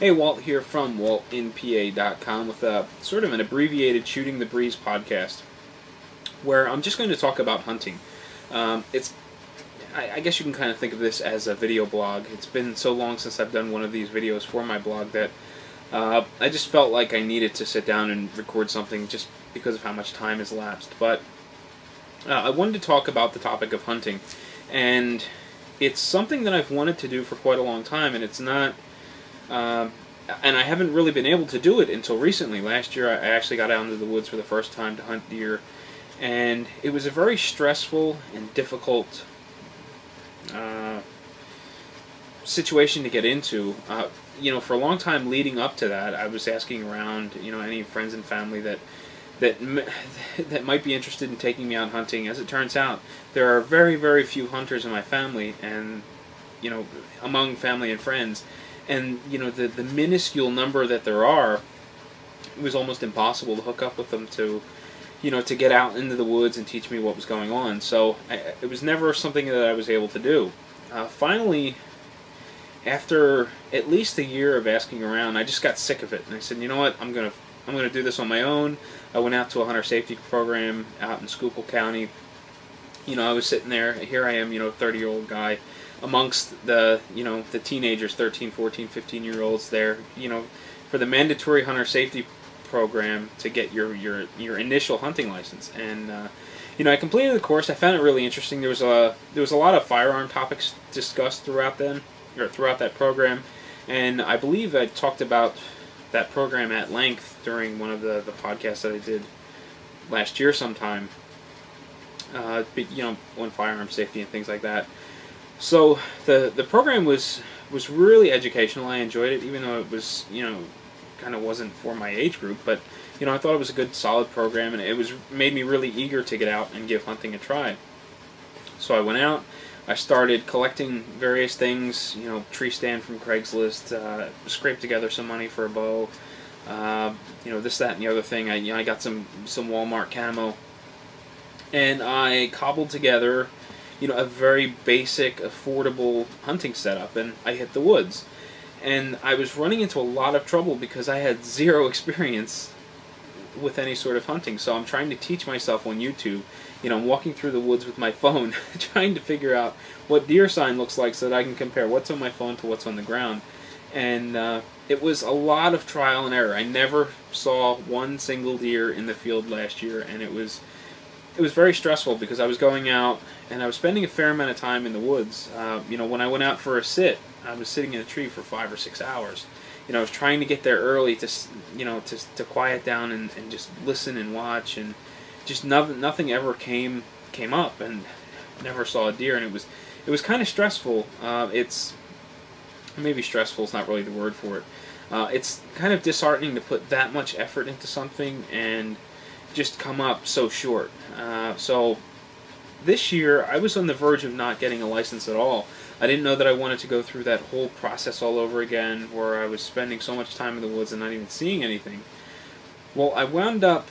Hey, Walt here from WaltInPA.com with a sort of an abbreviated Shooting the Breeze podcast, where I'm just going to talk about hunting. I guess you can kind of think of this as a video blog. It's been so long since I've done one of these videos for my blog that I just felt like I needed to sit down and record something just because of how much time has lapsed. But I wanted to talk about the topic of hunting, and it's something that I've wanted to do for quite a long time, and it's not. And I haven't really been able to do it until recently. Last year, I actually got out into the woods for the first time to hunt deer, and it was a very stressful and difficult situation to get into. For a long time leading up to that, I was asking around, any friends and family that might be interested in taking me out hunting. As it turns out, there are very, very few hunters in my family, and among family and friends. And the minuscule number that there are, it was almost impossible to hook up with them to get out into the woods and teach me what was going on. So it was never something that I was able to do. Finally, after at least a year of asking around, I just got sick of it, and I said, you know what, I'm gonna do this on my own. I went out to a hunter safety program out in Schuylkill County. I was sitting there. Here I am, 30-year-old guy, amongst the teenagers, 13, 14, 15-year-olds there, for the mandatory hunter safety program to get your initial hunting license. And I completed the course. I found it really interesting. There was a lot of firearm topics discussed throughout that program, and I believe I talked about that program at length during one of the podcasts that I did last year sometime. On firearm safety and things like that. So the program was really educational. I enjoyed it, even though it was kind of wasn't for my age group. But I thought it was a good, solid program, and it made me really eager to get out and give hunting a try. So I went out. I started collecting various things. Tree stand from Craigslist. Scraped together some money for a bow. This, that, and the other thing. I got some Walmart camo, and I cobbled together a very basic, affordable hunting setup, and I hit the woods. And I was running into a lot of trouble because I had zero experience with any sort of hunting. So I'm trying to teach myself on YouTube. I'm walking through the woods with my phone, trying to figure out what deer sign looks like so that I can compare what's on my phone to what's on the ground. And it was a lot of trial and error. I never saw one single deer in the field last year, and it was very stressful because I was going out and I was spending a fair amount of time in the woods. When I went out for a sit, I was sitting in a tree for 5 or 6 hours. I was trying to get there early to quiet down and just listen and watch, and just nothing ever came up, and never saw a deer, and it was kind of stressful. Maybe stressful is not really the word for it. It's kind of disheartening to put that much effort into something and just come up so short. So this year I was on the verge of not getting a license at all. I didn't know that I wanted to go through that whole process all over again, where I was spending so much time in the woods and not even seeing anything. Well, I wound up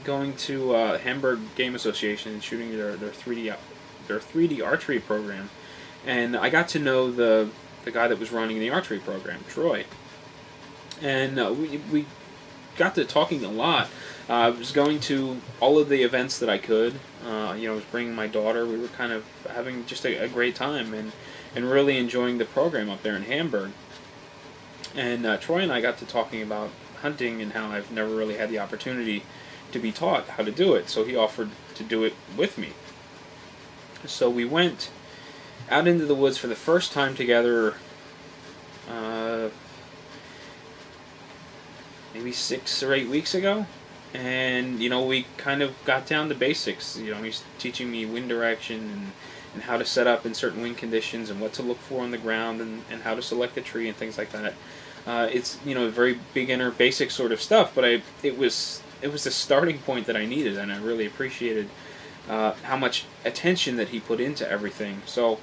going to Hamburg Game Association and shooting their 3D archery program, and I got to know the guy that was running the archery program, Troy, and we got to talking a lot. I was going to all of the events that I could. I was bringing my daughter. We were kind of having just a great time and really enjoying the program up there in Hamburg. And Troy and I got to talking about hunting and how I've never really had the opportunity to be taught how to do it. So he offered to do it with me. So we went out into the woods for the first time together maybe 6 or 8 weeks ago. And we kind of got down to basics. He's teaching me wind direction and how to set up in certain wind conditions and what to look for on the ground and how to select a tree and things like that. It's very beginner, basic sort of stuff, but it was the starting point that I needed, and I really appreciated how much attention that he put into everything. So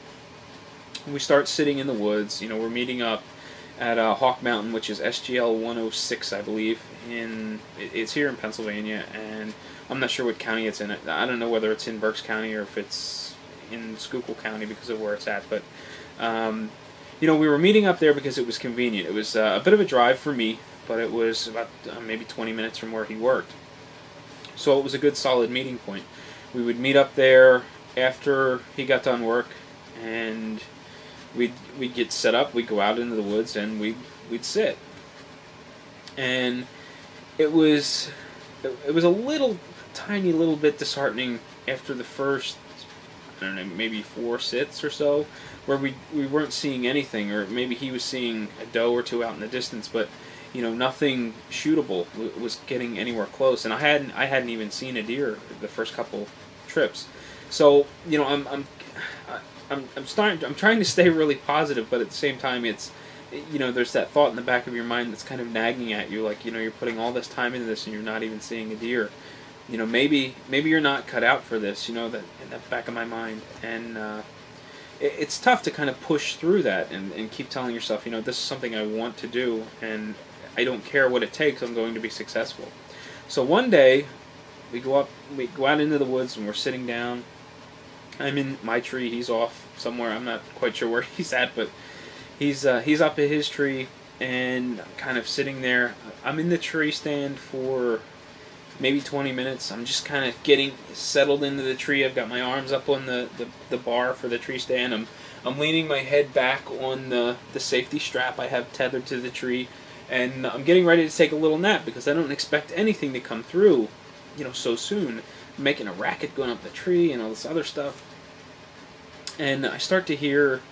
we start sitting in the woods. We're meeting up at Hawk Mountain, which is SGL 106, I believe. It's here in Pennsylvania, and I'm not sure what county it's in. I don't know whether it's in Berks County or if it's in Schuylkill County because of where it's at. But we were meeting up there because it was convenient. It was a bit of a drive for me, but it was about maybe 20 minutes from where he worked. So it was a good solid meeting point. We would meet up there after he got done work, and we'd get set up. We'd go out into the woods and we'd sit. And it was a tiny little bit disheartening after the first, I don't know, maybe 4 sits or so, where we weren't seeing anything, or maybe he was seeing a doe or two out in the distance, but nothing shootable was getting anywhere close, and I hadn't even seen a deer the first couple trips. So I'm trying to stay really positive, but at the same time it's there's that thought in the back of your mind that's kind of nagging at you, like you're putting all this time into this and you're not even seeing a deer. Maybe you're not cut out for this. That in the back of my mind, and it's tough to kind of push through that and keep telling yourself, this is something I want to do, and I don't care what it takes. I'm going to be successful. So one day, we go out into the woods, and we're sitting down. I'm in my tree. He's off somewhere. I'm not quite sure where he's at, but he's up at his tree, and I'm kind of sitting there. I'm in the tree stand for maybe 20 minutes. I'm just kind of getting settled into the tree. I've got my arms up on the bar for the tree stand. I'm leaning my head back on the safety strap I have tethered to the tree, and I'm getting ready to take a little nap because I don't expect anything to come through, so soon. I'm making a racket going up the tree and all this other stuff. And I start to hear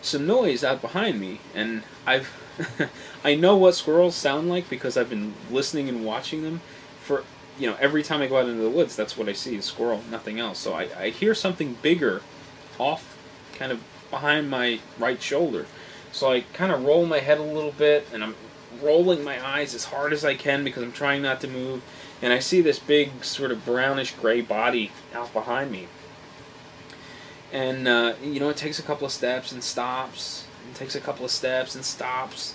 some noise out behind me, and I know what squirrels sound like because I've been listening and watching them for, every time I go out into the woods, that's what I see, a squirrel, nothing else. So I hear something bigger off kind of behind my right shoulder. So I kind of roll my head a little bit, and I'm rolling my eyes as hard as I can because I'm trying not to move, and I see this big sort of brownish gray body out behind me. And, it takes a couple of steps and stops, and takes a couple of steps and stops.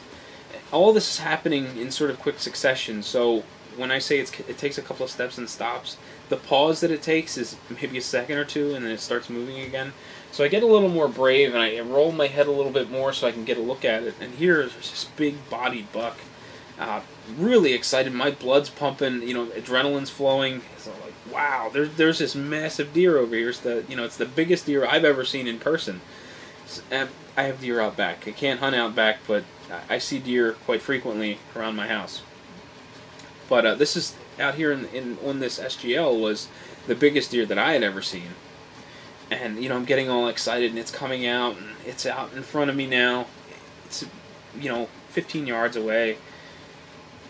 All this is happening in sort of quick succession, so when I say it takes a couple of steps and stops, the pause that it takes is maybe a second or two, and then it starts moving again. So I get a little more brave, and I roll my head a little bit more so I can get a look at it, and here's this big-bodied buck. Really excited, my blood's pumping, adrenaline's flowing. So like, wow, there's this massive deer over here. It's the biggest deer I've ever seen in person. I have deer out back. I can't hunt out back, but I see deer quite frequently around my house. But this is out here on this SGL was the biggest deer that I had ever seen. And I'm getting all excited, and it's coming out, and it's out in front of me now. It's 15 yards away.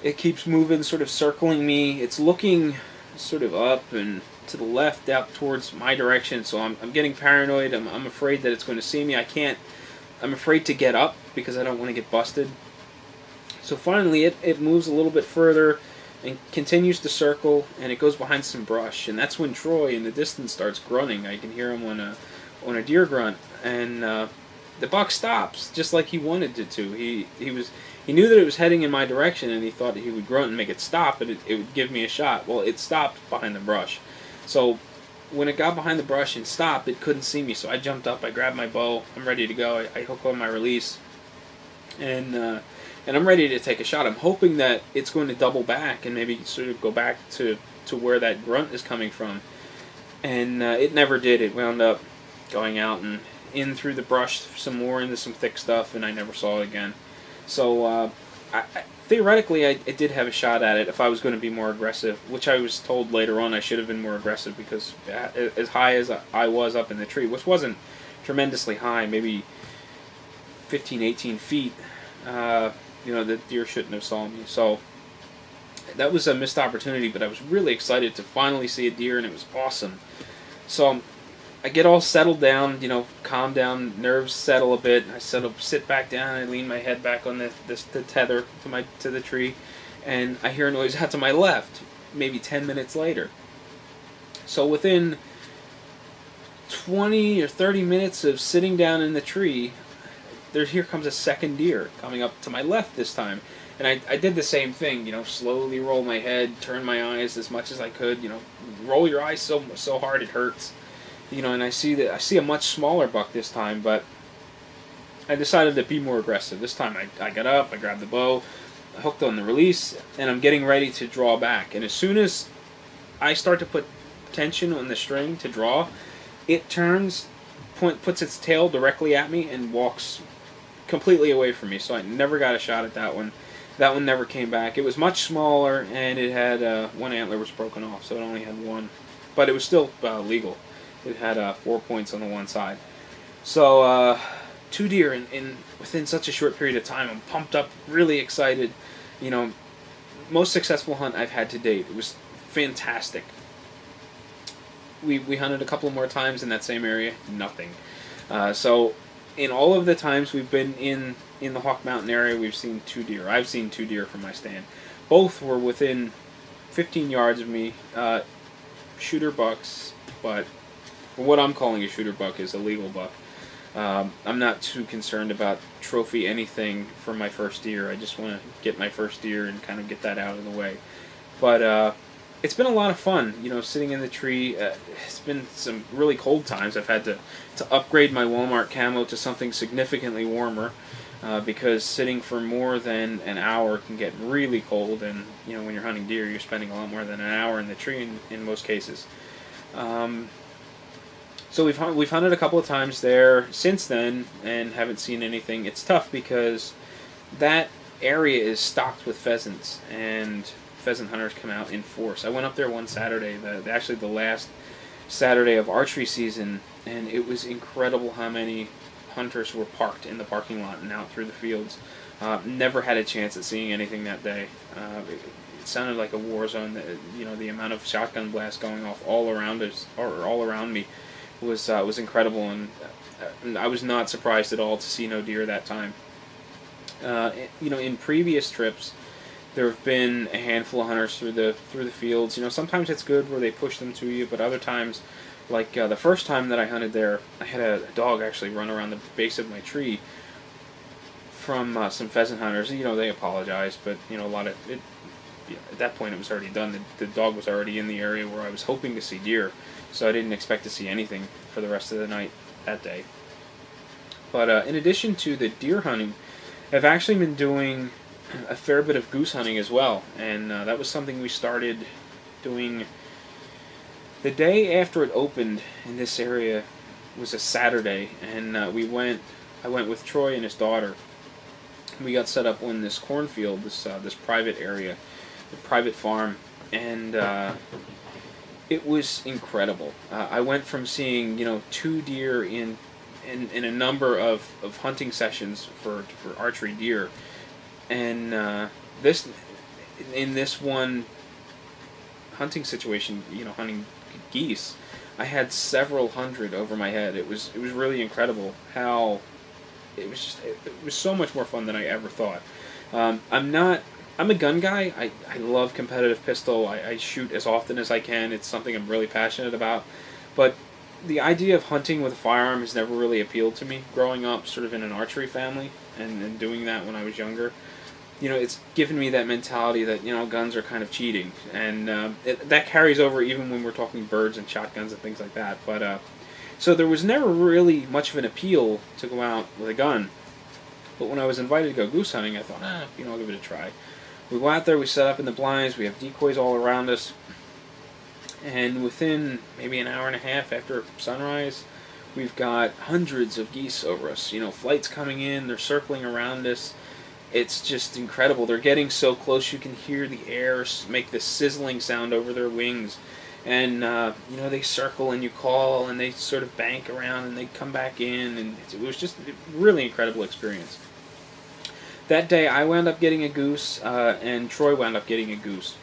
It keeps moving, sort of circling me. It's looking sort of up and to the left, out towards my direction. So I'm getting paranoid. I'm afraid that it's going to see me. I'm afraid to get up because I don't want to get busted. So finally, it moves a little bit further and continues to circle, and it goes behind some brush. And that's when Troy in the distance starts grunting. I can hear him on a deer grunt, and the buck stops just like he wanted it to. He knew that it was heading in my direction, and he thought that he would grunt and make it stop, and it would give me a shot. Well, it stopped behind the brush. So when it got behind the brush and stopped, it couldn't see me. So I jumped up, I grabbed my bow, I'm ready to go. I hook on my release, and I'm ready to take a shot. I'm hoping that it's going to double back and maybe sort of go back to where that grunt is coming from. And it never did. It wound up going out and in through the brush some more into some thick stuff, and I never saw it again. So theoretically, I did have a shot at it if I was going to be more aggressive, which I was told later on I should have been more aggressive because as high as I was up in the tree, which wasn't tremendously high, maybe 15, 18 feet, the deer shouldn't have saw me. So that was a missed opportunity, but I was really excited to finally see a deer, and it was awesome. So I get all settled down, calm down, nerves settle a bit. I sit back down, I lean my head back on the tether to the tree, and I hear a noise out to my left, maybe 10 minutes later. So within 20 or 30 minutes of sitting down in the tree, here comes a second deer coming up to my left this time. And I did the same thing, slowly roll my head, turn my eyes as much as I could, roll your eyes so hard it hurts. And I see a much smaller buck this time, but I decided to be more aggressive. This time I got up, I grabbed the bow, I hooked on the release, and I'm getting ready to draw back. And as soon as I start to put tension on the string to draw, it turns, puts its tail directly at me and walks completely away from me. So I never got a shot at that one. That one never came back. It was much smaller, and it had one antler was broken off, so it only had one. But it was still legal. It had 4 points on the one side. So 2 deer in within such a short period of time. I'm pumped up, really excited. You know, most successful hunt I've had to date. It was fantastic. We hunted a couple more times in that same area. Nothing. So in all of the times we've been in the Hawk Mountain area, we've seen 2 deer. I've seen 2 deer from my stand. Both were within 15 yards of me. Shooter bucks, but what I'm calling a shooter buck is a legal buck. I'm not too concerned about trophy anything for my first deer. I just want to get my first deer and kind of get that out of the way. But it's been a lot of fun, you know, sitting in the tree. It's been some really cold times. I've had to upgrade my Walmart camo to something significantly warmer because sitting for more than an hour can get really cold. And, you know, when you're hunting deer, you're spending a lot more than an hour in the tree in most cases. So we've hunted a couple of times there since then and haven't seen anything. It's tough because that area is stocked with pheasants, and pheasant hunters come out in force. I went up there one Saturday, actually the last Saturday of archery season, and it was incredible how many hunters were parked in the parking lot and out through the fields. Never had a chance at seeing anything that day. It sounded like a war zone. You know, the amount of shotgun blasts going off all around us, or all around me, was incredible, and I was not surprised at all to see no deer that time. You know, in previous trips, there have been a handful of hunters through the fields. You know, sometimes it's good where they push them to you, but other times, like the first time that I hunted there, I had a dog actually run around the base of my tree from some pheasant hunters. You know, they apologized, but you know, a lot of it. You know, at that point, it was already done. The dog was already in the area where I was hoping to see deer, so I didn't expect to see anything for the rest of the night that day. But in addition to the deer hunting, I've actually been doing a fair bit of goose hunting as well, and that was something we started doing the day after it opened in this area. Was a Saturday, and I went with Troy and his daughter. We got set up on this cornfield, this private area, the private farm, and it was incredible. I went from seeing, you know, 2 deer in a number of hunting sessions for archery deer, and in this one hunting situation, you know, hunting geese, I had several hundred over my head. It was really incredible how it was so much more fun than I ever thought. I'm a gun guy. I love competitive pistol. I shoot as often as I can. It's something I'm really passionate about. But the idea of hunting with a firearm has never really appealed to me. Growing up sort of in an archery family and doing that when I was younger, you know, it's given me that mentality that, you know, guns are kind of cheating. And that carries over even when we're talking birds and shotguns and things like that. But so there was never really much of an appeal to go out with a gun. But when I was invited to go goose hunting, I thought, you know, I'll give it a try. We go out there, we set up in the blinds, we have decoys all around us, and within maybe an hour and a half after sunrise, we've got hundreds of geese over us. You know, flights coming in, they're circling around us. It's just incredible. They're getting so close you can hear the air make this sizzling sound over their wings. And, you know, they circle and you call and they sort of bank around and they come back in, and it was just a really incredible experience. That day I wound up getting a goose, and Troy wound up getting a goose.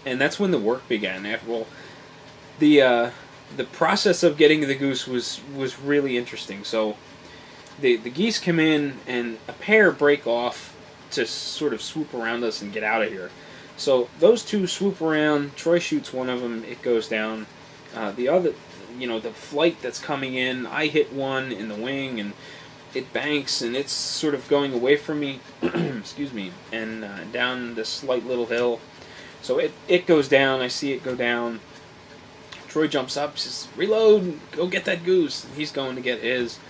And that's when the work began. The process of getting the goose was really interesting. So the geese come in and a pair break off to sort of swoop around us and get out of here. So those 2 swoop around, Troy shoots one of them, it goes down. The other, you know, the flight that's coming in, I hit one in the wing and it banks and it's sort of going away from me, excuse me, and down this slight little hill. So it goes down, I see it go down. Troy jumps up, says, reload, go get that goose. And he's going to get his.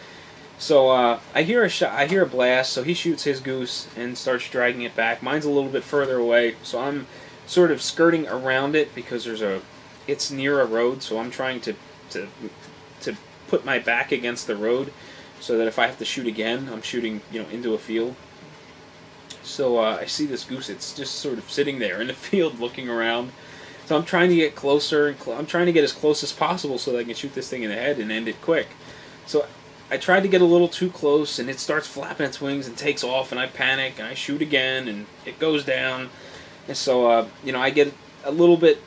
So I hear a shot. I hear a blast. So he shoots his goose and starts dragging it back. Mine's a little bit further away, so I'm sort of skirting around it because it's near a road. So I'm trying to to put my back against the road, so that if I have to shoot again, I'm shooting into a field. So I see this goose. It's just sort of sitting there in the field, looking around. So I'm trying to get closer, and I'm trying to get as close as possible so that I can shoot this thing in the head and end it quick. So I tried to get a little too close, and it starts flapping its wings and takes off, and I panic, and I shoot again, and it goes down. And so, I get a little bit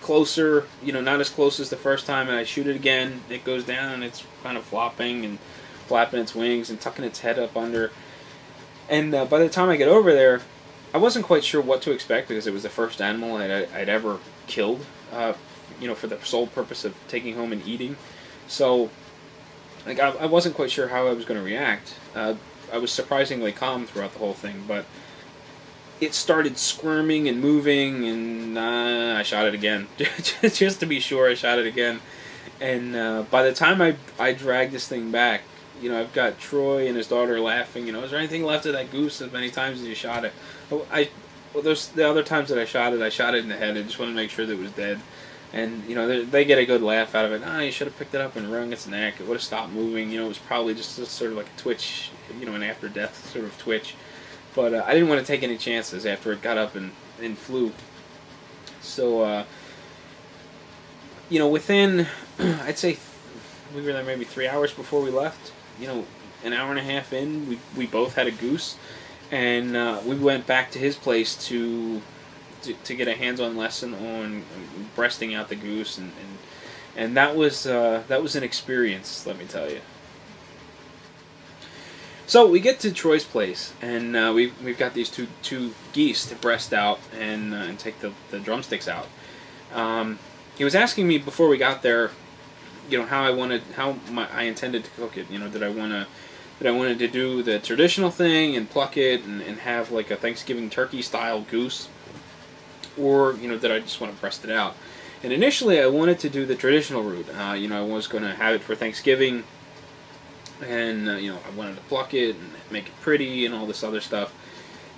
closer, not as close as the first time, and I shoot it again. It goes down, and it's kind of flopping and flapping its wings and tucking its head up under. And by the time I get over there, I wasn't quite sure what to expect because it was the first animal I'd ever killed, for the sole purpose of taking home and eating. So, I wasn't quite sure how I was going to react. I was surprisingly calm throughout the whole thing, but it started squirming and moving, and I shot it again. Just to be sure, I shot it again. And by the time I dragged this thing back, I've got Troy and his daughter laughing. Is there anything left of that goose as many times as you shot it? There's the other times that I shot it in the head. I just wanted to make sure that it was dead. And, they get a good laugh out of it. You should have picked it up and wrung its neck. It would have stopped moving. It was probably just sort of like a twitch, an after-death sort of twitch. But I didn't want to take any chances after it got up and flew. So, within, I'd say, we were there maybe 3 hours before we left. An hour and a half in, we both had a goose. And we went back to his place to get a hands-on lesson on breasting out the goose, and that was an experience, let me tell you. So we get to Troy's place, and we've got these two geese to breast out and take the drumsticks out. He was asking me before we got there, how I intended to cook it. Did I wanted to do the traditional thing and pluck it and have like a Thanksgiving turkey style goose, or did I just want to breast it out? And initially I wanted to do the traditional route. I was going to have it for Thanksgiving, and I wanted to pluck it and make it pretty and all this other stuff.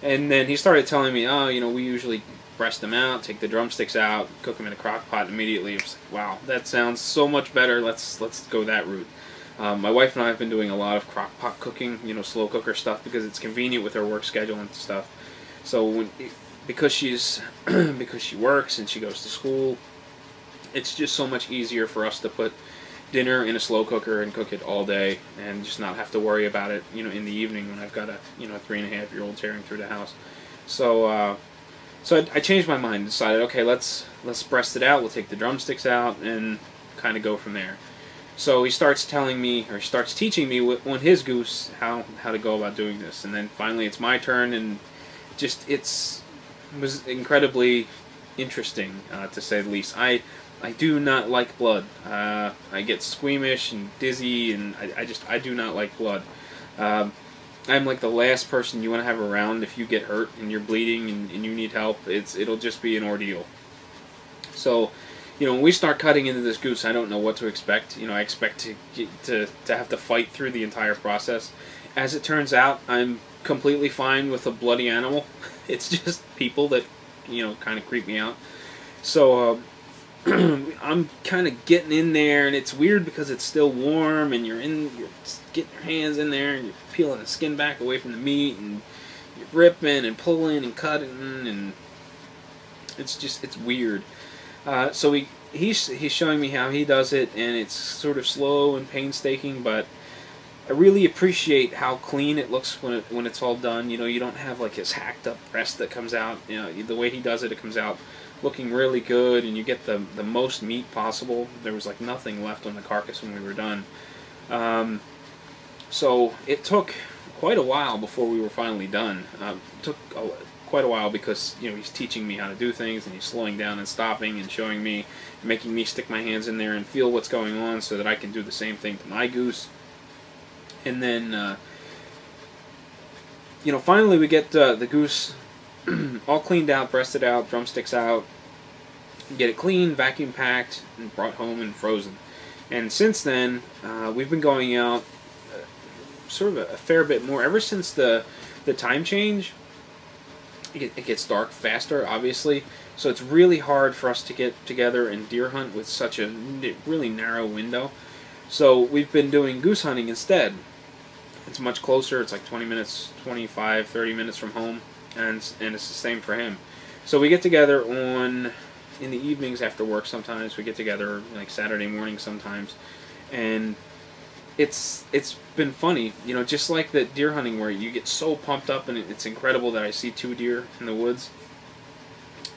And then he started telling me, we usually breast them out, take the drumsticks out, cook them in a crock pot immediately. I was like, wow, that sounds so much better. Let's go that route. My wife and I have been doing a lot of crock pot cooking, slow cooker stuff, because it's convenient with her work schedule and stuff. So because she works and she goes to school, it's just so much easier for us to put dinner in a slow cooker and cook it all day and just not have to worry about it, in the evening when I've got a 3.5-year-old tearing through the house. So I changed my mind and decided, okay, let's breast it out. We'll take the drumsticks out and kind of go from there. So he starts teaching me on his goose how to go about doing this, and then finally it's my turn, and it was incredibly interesting, to say the least. I do not like blood. I get squeamish and dizzy, and I do not like blood. I'm like the last person you want to have around if you get hurt and you're bleeding and you need help. It'll just be an ordeal. So, when we start cutting into this goose, I don't know what to expect. I expect to have to fight through the entire process. As it turns out, I'm completely fine with a bloody animal. It's just people that, kind of creep me out. So, I'm kind of getting in there, and it's weird because it's still warm, and you're getting your hands in there, and you're peeling the skin back away from the meat, and you're ripping and pulling and cutting, and it's weird. So he's showing me how he does it, and it's sort of slow and painstaking, but I really appreciate how clean it looks when it's all done. You don't have like his hacked up breast that comes out. The way he does it comes out looking really good, and you get the most meat possible. There was like nothing left on the carcass when we were done. So it took quite a while before we were finally done. It took quite a while because he's teaching me how to do things, and he's slowing down and stopping and showing me, making me stick my hands in there and feel what's going on so that I can do the same thing to my goose. And then finally we get the goose all cleaned out, breasted out, drumsticks out, get it clean, vacuum packed, and brought home and frozen. And since then, we've been going out sort of a fair bit more. Ever since the time change, it gets dark faster, obviously. So it's really hard for us to get together and deer hunt with such a really narrow window. So we've been doing goose hunting instead. It's much closer. It's like 20 minutes, 25, 30 minutes from home, and it's the same for him. So we get together in the evenings after work sometimes. We get together like Saturday morning sometimes, and it's been funny, just like the deer hunting where you get so pumped up and it's incredible that I see 2 deer in the woods,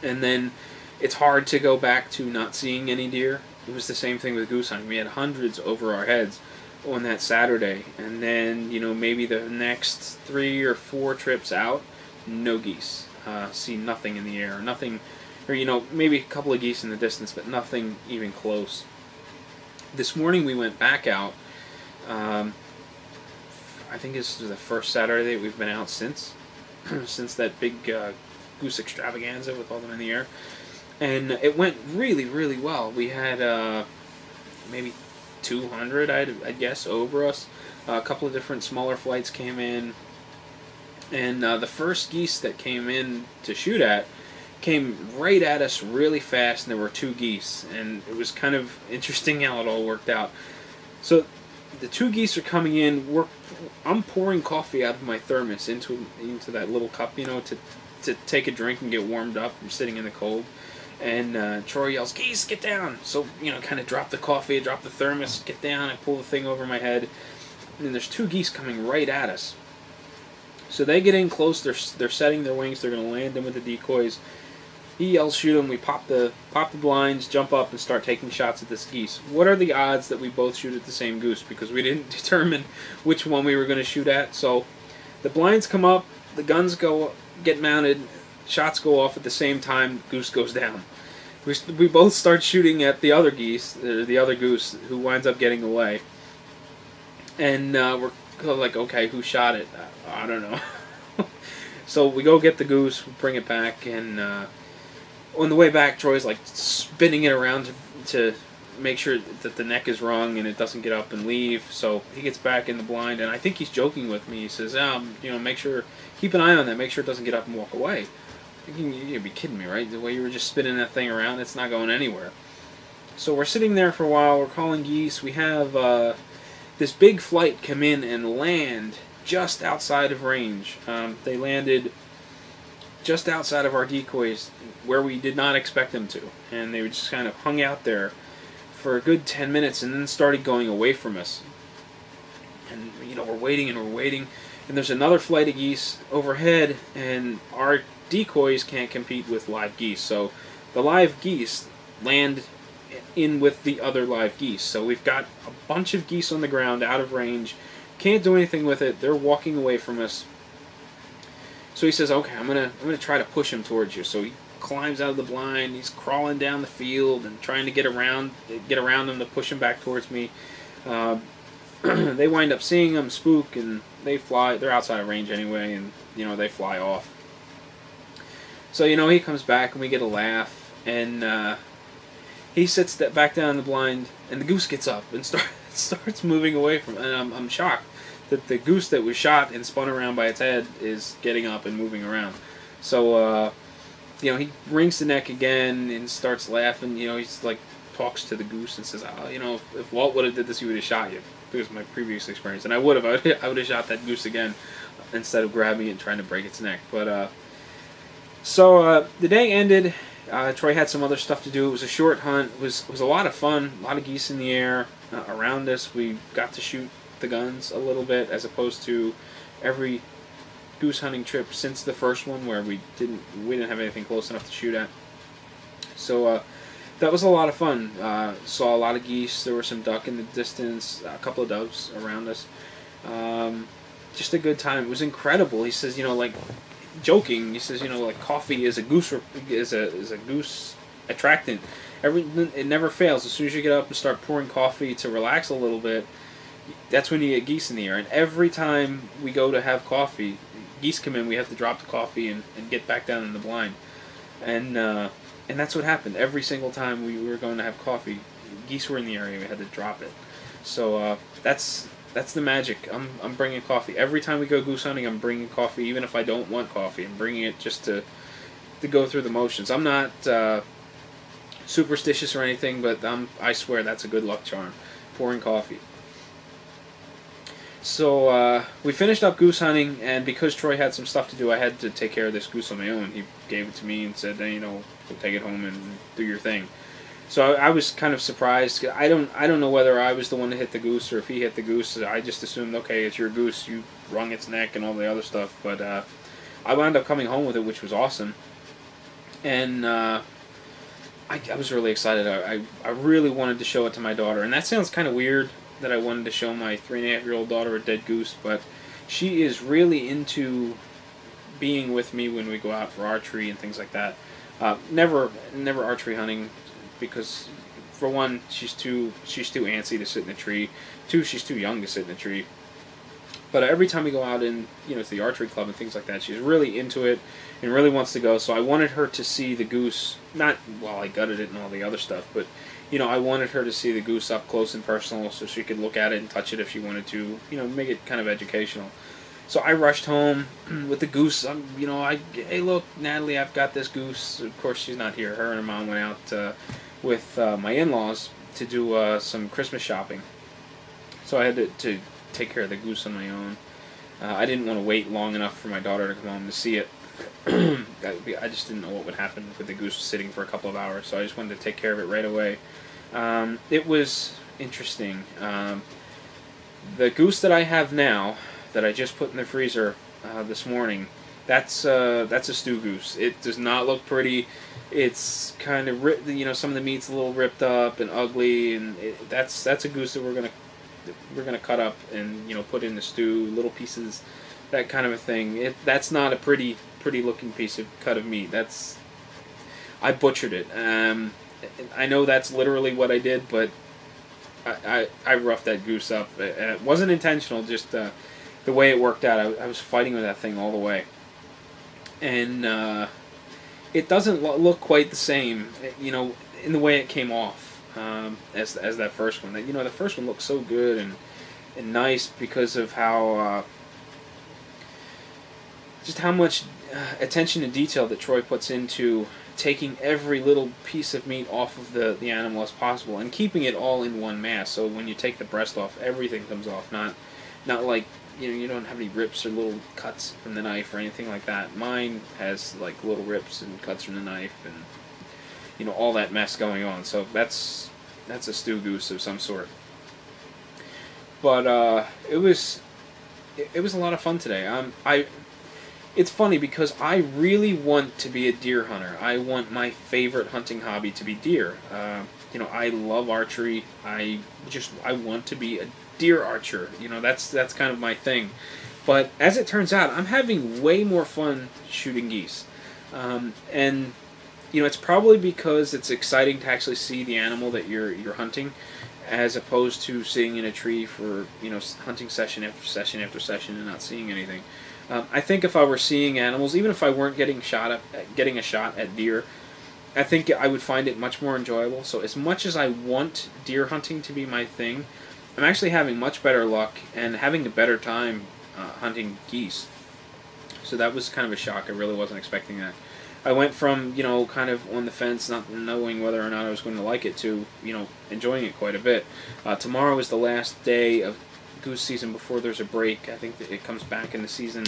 and then it's hard to go back to not seeing any deer. It was the same thing with goose hunting. We had hundreds over our heads on that Saturday, and then maybe the next 3 or 4 trips out, no geese. See nothing in the air, nothing, or maybe a couple of geese in the distance, but nothing even close. This morning we went back out. I think this is the first Saturday that we've been out since that big goose extravaganza with all them in the air, and it went really, really well. We had maybe 200, I'd guess, over us. A couple of different smaller flights came in, and the first geese that came in to shoot at came right at us really fast, and there were 2 geese, and it was kind of interesting how it all worked out. So the 2 geese are coming in. I'm pouring coffee out of my thermos into that little cup, to take a drink and get warmed up from sitting in the cold. And Troy yells, "Geese, get down!" So, kind of drop the coffee, drop the thermos, get down. I pull the thing over my head, and then there's 2 geese coming right at us. So they get in close. They're setting their wings. They're going to land them with the decoys. He yells, "Shoot them!" We pop the blinds, jump up, and start taking shots at this geese. What are the odds that we both shoot at the same goose? Because we didn't determine which one we were going to shoot at. So the blinds come up, the guns get mounted, shots go off at the same time. Goose goes down. We both start shooting at the other goose, who winds up getting away. And we're like, okay, who shot it? I don't know. So we go get the goose, we bring it back, and on the way back, Troy's like spinning it around to make sure that the neck is wrong and it doesn't get up and leave. So he gets back in the blind, and I think he's joking with me. He says, make sure, keep an eye on that, make sure it doesn't get up and walk away. You'd be kidding me, right? The way you were just spinning that thing around, it's not going anywhere. So we're sitting there for a while, we're calling geese. We have this big flight come in and land just outside of range. They landed just outside of our decoys where we did not expect them to. And they just kind of hung out there for a good 10 minutes and then started going away from us. And, we're waiting and we're waiting. And there's another flight of geese overhead, and our decoys can't compete with live geese. So the live geese land in with the other live geese. So we've got a bunch of geese on the ground out of range. Can't do anything with it. They're walking away from us. So he says, "Okay, I'm gonna try to push him towards you." So he climbs out of the blind. He's crawling down the field and trying to get around him to push him back towards me. They wind up seeing him, spook, and they fly. They're outside of range anyway, and they fly off. So he comes back and we get a laugh, and he sits back down in the blind, and the goose gets up and starts moving away from him. And I'm shocked that the goose that was shot and spun around by its head is getting up and moving around. So he wrings the neck again and starts laughing. He's like talks to the goose and says, if Walt would have did this, he would have shot you. Because of my previous experience, and I would have shot that goose again instead of grabbing it and trying to break its neck. But so the day ended. Troy had some other stuff to do. It was a short hunt. It was a lot of fun. A lot of geese in the air around us. We got to shoot the guns a little bit, as opposed to every goose hunting trip since the first one, where we didn't have anything close enough to shoot at. So that was a lot of fun. Saw a lot of geese. There were some duck in the distance. A couple of doves around us. Just a good time. It was incredible. He says, joking. He says, coffee is a goose attractant. It never fails. As soon as you get up and start pouring coffee to relax a little bit, that's when you get geese in the air. And every time we go to have coffee, geese come in. We have to drop the coffee and get back down in the blind. And that's what happened. Every single time we were going to have coffee, geese were in the area. We had to drop it. So that's That's the magic. I'm bringing coffee every time we go goose hunting. I'm bringing coffee, even if I don't want coffee. I'm bringing it just to go through the motions. I'm not superstitious or anything, but I swear that's a good luck charm. Pouring coffee. So we finished up goose hunting, and because Troy had some stuff to do, I had to take care of this goose on my own. He gave it to me and said, "Hey, go take it home and do your thing." So I was kind of surprised. I don't know whether I was the one that hit the goose or if he hit the goose. I just assumed, okay, it's your goose. You wrung its neck and all the other stuff. But I wound up coming home with it, which was awesome. And I was really excited. I really wanted to show it to my daughter. And that sounds kind of weird that I wanted to show my 3.5-year-old daughter a dead goose, but she is really into being with me when we go out for archery and things like that. Never archery hunting, because for one, she's too antsy to sit in a tree. Two, she's too young to sit in a tree. But every time we go out to the archery club and things like that, she's really into it and really wants to go. So I wanted her to see the goose, not while I gutted it and all the other stuff, but I wanted her to see the goose up close and personal, so she could look at it and touch it if she wanted to. Make it kind of educational. So I rushed home with the goose. Hey, look, Natalie, I've got this goose. Of course, she's not here. Her and her mom went out with my in-laws to do some Christmas shopping. So I had to take care of the goose on my own. I didn't want to wait long enough for my daughter to come home to see it. I just didn't know what would happen with the goose sitting for a couple of hours, so I just wanted to take care of it right away. It was interesting. The goose that I have now, that I just put in the freezer this morning, that's a stew goose. It does not look pretty. It's kind of some of the meat's a little ripped up and ugly, and that's a goose that we're gonna cut up and put in the stew, little pieces, that kind of a thing. That's not a pretty looking piece of cut of meat. I butchered it. I know that's literally what I did, but I roughed that goose up. It wasn't intentional, just the way it worked out. I was fighting with that thing all the way, and it doesn't look quite the same, in the way it came off. As that first one. The first one looked so good and nice because of how just how much attention to detail that Troy puts into taking every little piece of meat off of the animal as possible and keeping it all in one mass. So when you take the breast off, everything comes off. Not like you don't have any rips or little cuts from the knife or anything like that. Mine has like little rips and cuts from the knife and all that mess going on. So that's a stew goose of some sort. But it was a lot of fun today. It's funny because I really want to be a deer hunter. I want my favorite hunting hobby to be deer. I love archery. I want to be a deer archer. That's kind of my thing. But as it turns out, I'm having way more fun shooting geese. And it's probably because it's exciting to actually see the animal that you're hunting, as opposed to sitting in a tree for hunting session after session after session and not seeing anything. I think if I were seeing animals, even if I weren't getting a shot at deer, I think I would find it much more enjoyable. So as much as I want deer hunting to be my thing, I'm actually having much better luck and having a better time hunting geese. So that was kind of a shock. I really wasn't expecting that. I went from, kind of on the fence, not knowing whether or not I was going to like it, to, enjoying it quite a bit. Tomorrow is the last day of goose season before there's a break. I think that it comes back in the season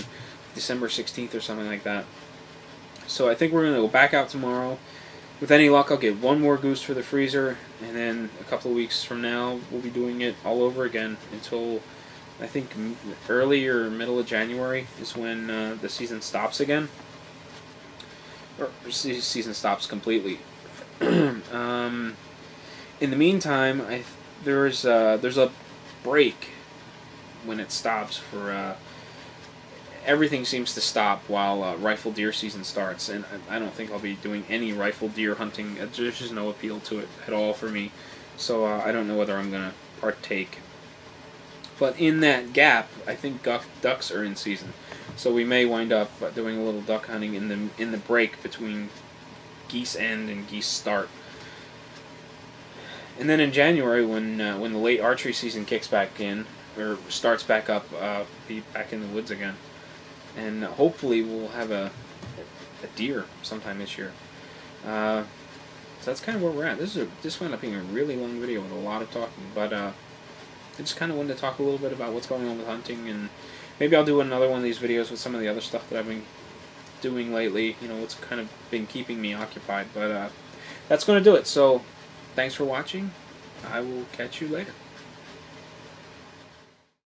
December 16th or something like that. So I think we're going to go back out tomorrow. With any luck, I'll get one more goose for the freezer, and then a couple of weeks from now, we'll be doing it all over again until, I think, early or middle of January is when the season stops again. Or season stops completely. In the meantime, there's a break when it stops for everything seems to stop while rifle deer season starts, and I don't think I'll be doing any rifle deer hunting. There's just no appeal to it at all for me, so I don't know whether I'm gonna partake. But in that gap, I think ducks are in season. So we may wind up doing a little duck hunting in the break between geese end and geese start. And then in January, when the late archery season kicks back in, or starts back up, be back in the woods again, and hopefully we'll have a deer sometime this year. So that's kind of where we're at. This wound up being a really long video with a lot of talking, but I just kind of wanted to talk a little bit about what's going on with hunting, and maybe I'll do another one of these videos with some of the other stuff that I've been doing lately. You know, what's kind of been keeping me occupied, but that's going to do it. So thanks for watching. I will catch you later.